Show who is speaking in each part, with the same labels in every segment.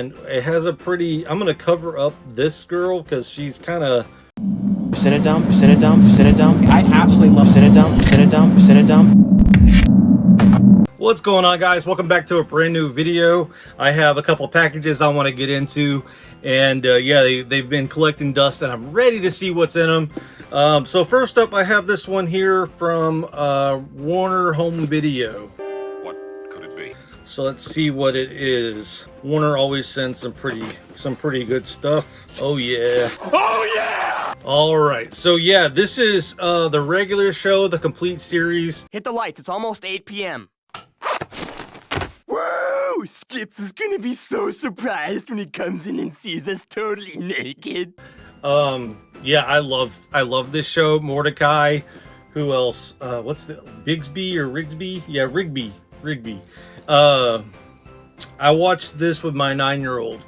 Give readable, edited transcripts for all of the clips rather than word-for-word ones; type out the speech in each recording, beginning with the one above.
Speaker 1: and it has a pretty, I'm gonna cover up this girl because she's kind of
Speaker 2: Sit it down, sit it down, sit it down.
Speaker 3: I absolutely love
Speaker 2: Sit it down, sit it down, sit it down.
Speaker 1: What's going on, guys? Welcome back to a brand new video. I have a couple packages I want to get into, and yeah, they've been collecting dust and I'm ready to see what's in them. So first up, I have this one here from Warner Home Video.
Speaker 4: What could it be?
Speaker 1: So let's see what it is. Warner always sends some pretty good stuff. Oh yeah.
Speaker 4: Oh yeah!
Speaker 1: All right, so yeah, this is the regular show, the complete series.
Speaker 3: Hit the lights, it's almost 8 p.m.
Speaker 5: Whoa! Skips is gonna be so surprised when he comes in and sees us totally naked.
Speaker 1: Yeah, I love this show. Mordecai. Who else? What's the Bigsby or Rigsby? Yeah, Rigby. I watched this with my 9-year-old,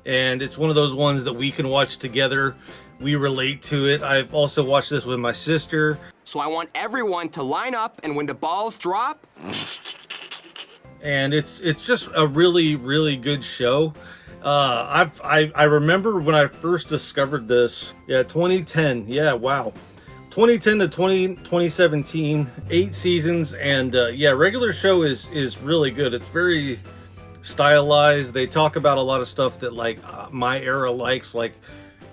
Speaker 1: and it's one of those ones that we can watch together. We relate to it. I've also watched this with my sister.
Speaker 3: So I want everyone to line up, and when the balls drop...
Speaker 1: And it's just a really good show. I remember when I first discovered this. Yeah, 2010. Yeah, wow. 2010 to 2017, 8 seasons, and yeah, regular show is really good. It's very stylized. They talk about a lot of stuff that like my era likes, like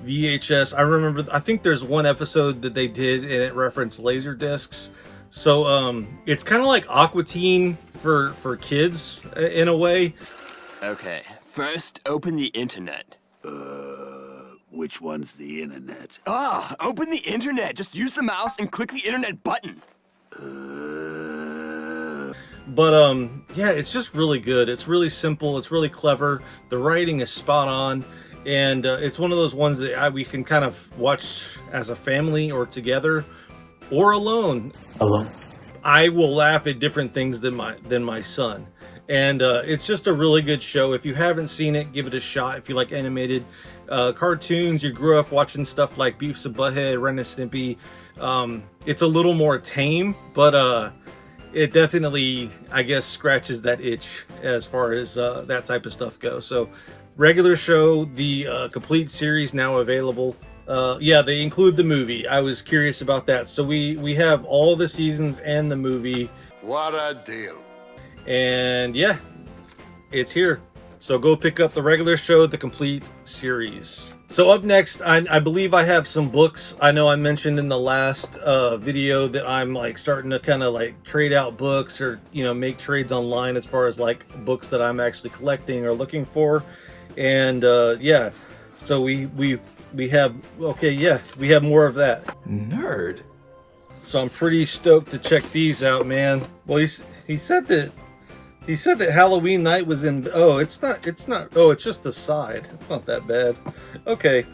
Speaker 1: VHS. I remember, I think there's one episode that they did and it referenced laser discs. So it's kind of like Aqua Teen for kids in a way.
Speaker 5: Okay, first open the internet.
Speaker 6: Which one's the internet?
Speaker 5: Open the internet. Just use the mouse and click the internet button.
Speaker 1: But yeah, it's just really good. It's really simple. It's really clever. The writing is spot on, and it's one of those ones that we can kind of watch as a family or together, or alone. I will laugh at different things than my son, and it's just a really good show. If you haven't seen it, give it a shot. If you like animated cartoons, you grew up watching stuff like Beavis and Butthead, Ren and Stimpy. It's a little more tame, but it definitely, I guess, scratches that itch as far as that type of stuff goes. So regular show, the complete series now available. Yeah, they include the movie. I was curious about that. So we have all the seasons and the movie.
Speaker 4: What a deal.
Speaker 1: And yeah, it's here. So go pick up the regular show, the complete series. So up next, I believe I have some books. I know I mentioned in the last video that I'm like starting to kind of like trade out books, or make trades online as far as like books that I'm actually collecting or looking for. And yeah, so we have, okay, yeah, we have more of that.
Speaker 6: Nerd.
Speaker 1: So I'm pretty stoked to check these out, man. Well, he said that Halloween night was in. Oh, it's not. Oh, it's just the side. It's not that bad. Okay.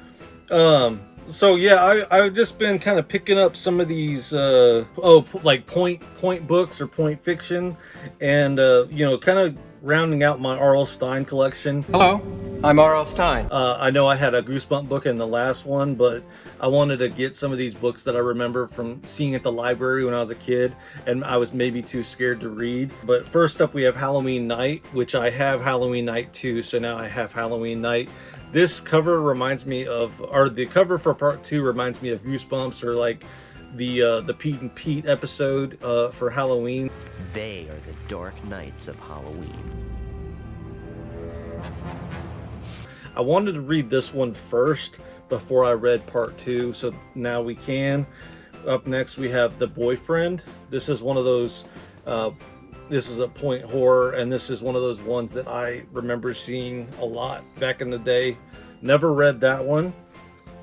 Speaker 1: So yeah, I've just been kind of picking up some of these like point books or point fiction, and kind of rounding out my R.L. Stine collection.
Speaker 7: Hello, I'm R.L. Stine.
Speaker 1: I know I had a Goosebump book in the last one, but I wanted to get some of these books that I remember from seeing at the library when I was a kid, and I was maybe too scared to read. But first up, we have Halloween Night, which I have Halloween Night 2, so now I have Halloween Night. This cover reminds me of, or the cover for part 2 reminds me of Goosebumps, or like the Pete and Pete episode for Halloween.
Speaker 8: They are the dark nights of Halloween.
Speaker 1: I wanted to read this one first before I read part 2, so now we can. Up next, we have The Boyfriend. This is one of those, this is a point horror, and this is one of those ones that I remember seeing a lot back in the day. Never read that one.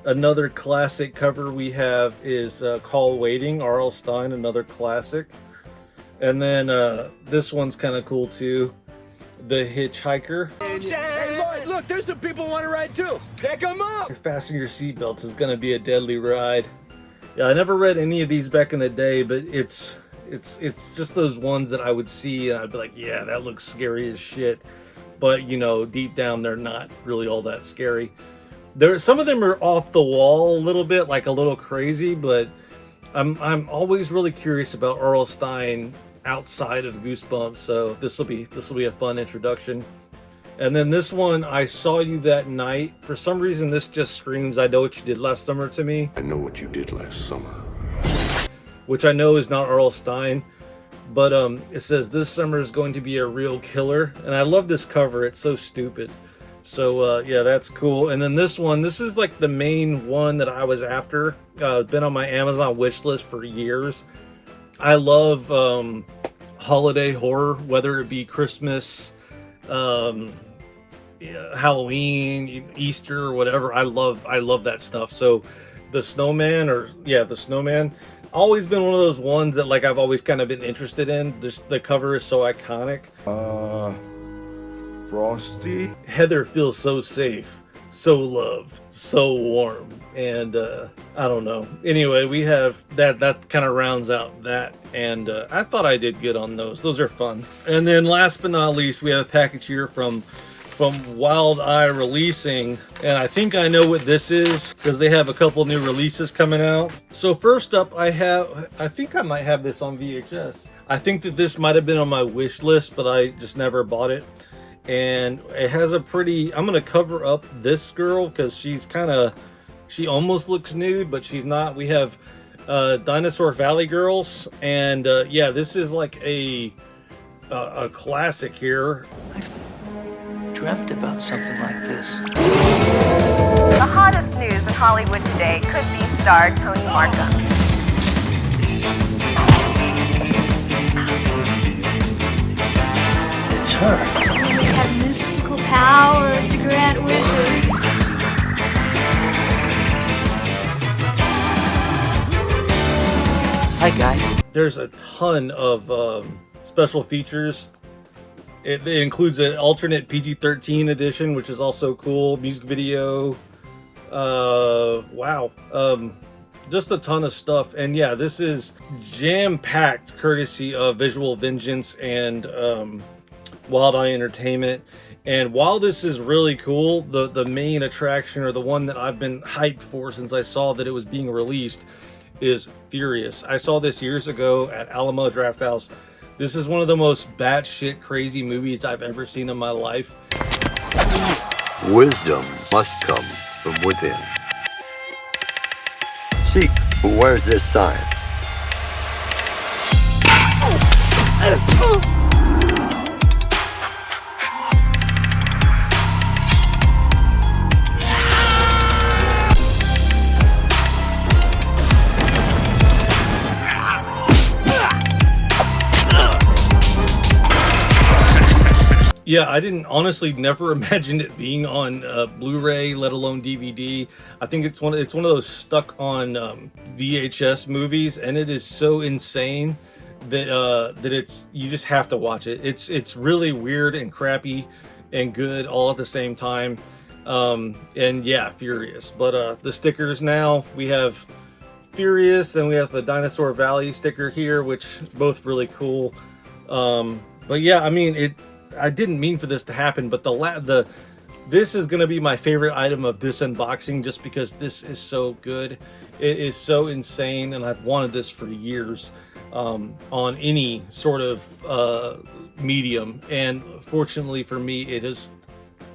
Speaker 1: Another classic cover we have is Call Waiting, R.L. Stine, another classic. And then this one's kind of cool too, The Hitchhiker.
Speaker 5: Hey, Lloyd, look, there's some people want to ride too. Pick them up.
Speaker 1: Fasten your seatbelts, is gonna be a deadly ride. Yeah, I never read any of these back in the day, but it's just those ones that I would see and I'd be like, yeah, that looks scary as shit. But deep down they're not really all that scary. Some of them are off the wall a little bit, like a little crazy, but I'm always really curious about R.L. Stine outside of Goosebumps, so this will be a fun introduction. And then this one, I Saw You That Night. For some reason, this just screams I Know What You Did Last Summer to me.
Speaker 4: I know what you did last summer.
Speaker 1: Which I know is not R.L. Stine. But it says, this summer is going to be a real killer. And I love this cover. It's so stupid. So, yeah, that's cool. And then this one, this is like the main one that I was after. Been on my Amazon wish list for years. I love holiday horror, whether it be Christmas, Halloween, Easter, or whatever. I love that stuff. So the Snowman, the Snowman, always been one of those ones that like I've always kind of been interested in. Just the cover is so iconic.
Speaker 9: Frosty.
Speaker 1: Heather feels so safe, so loved, so warm, and I don't know. Anyway, we have that kind of rounds out that, and I thought I did good on those. Those are fun. And then last but not least, we have a package here from Wild Eye Releasing, and I think I know what this is because they have a couple new releases coming out. So first up, I think I might have this on VHS. I think that this might have been on my wish list, but I just never bought it. And it has a pretty, I'm going to cover up this girl because she almost looks nude, but she's not. We have Dinosaur Valley Girls, and yeah, this is like a classic here.
Speaker 10: I've dreamt about something like this.
Speaker 11: The hottest news in Hollywood today could be star Tony Markham.
Speaker 10: It's her.
Speaker 12: Have mystical powers to grant wishes.
Speaker 10: Hi, guy.
Speaker 1: There's a ton of special features. It includes an alternate PG-13 edition, which is also cool. Music video. Wow. Just a ton of stuff. And yeah, this is jam-packed courtesy of Visual Vengeance and Wild Eye Entertainment. And while this is really cool, the main attraction, or the one that I've been hyped for since I saw that it was being released, is Furious. I saw this years ago at Alamo Drafthouse. This is one of the most batshit crazy movies I've ever seen in my life.
Speaker 13: Wisdom must come from within. Seek, but where's this sign?
Speaker 1: Yeah, I didn't honestly never imagined it being on Blu-ray, let alone DVD. I think it's one of those stuck on VHS movies, and it is so insane that it's, you just have to watch it. It's really weird and crappy and good all at the same time. And yeah, Furious. But the stickers now, we have Furious and we have the Dinosaur Valley sticker here, which both really cool. But yeah, I mean, I didn't mean for this to happen, but this is going to be my favorite item of this unboxing, just because this is so good. It is so insane, and I've wanted this for years on any sort of medium. And fortunately for me, it is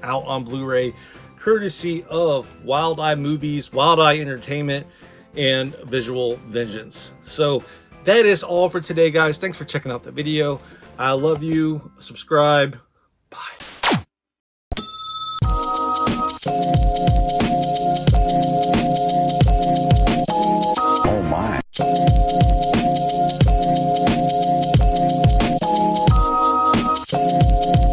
Speaker 1: out on Blu-ray, courtesy of Wild Eye Movies, Wild Eye Entertainment, and Visual Vengeance. So that is all for today, guys. Thanks for checking out the video. I love you. Subscribe. Bye.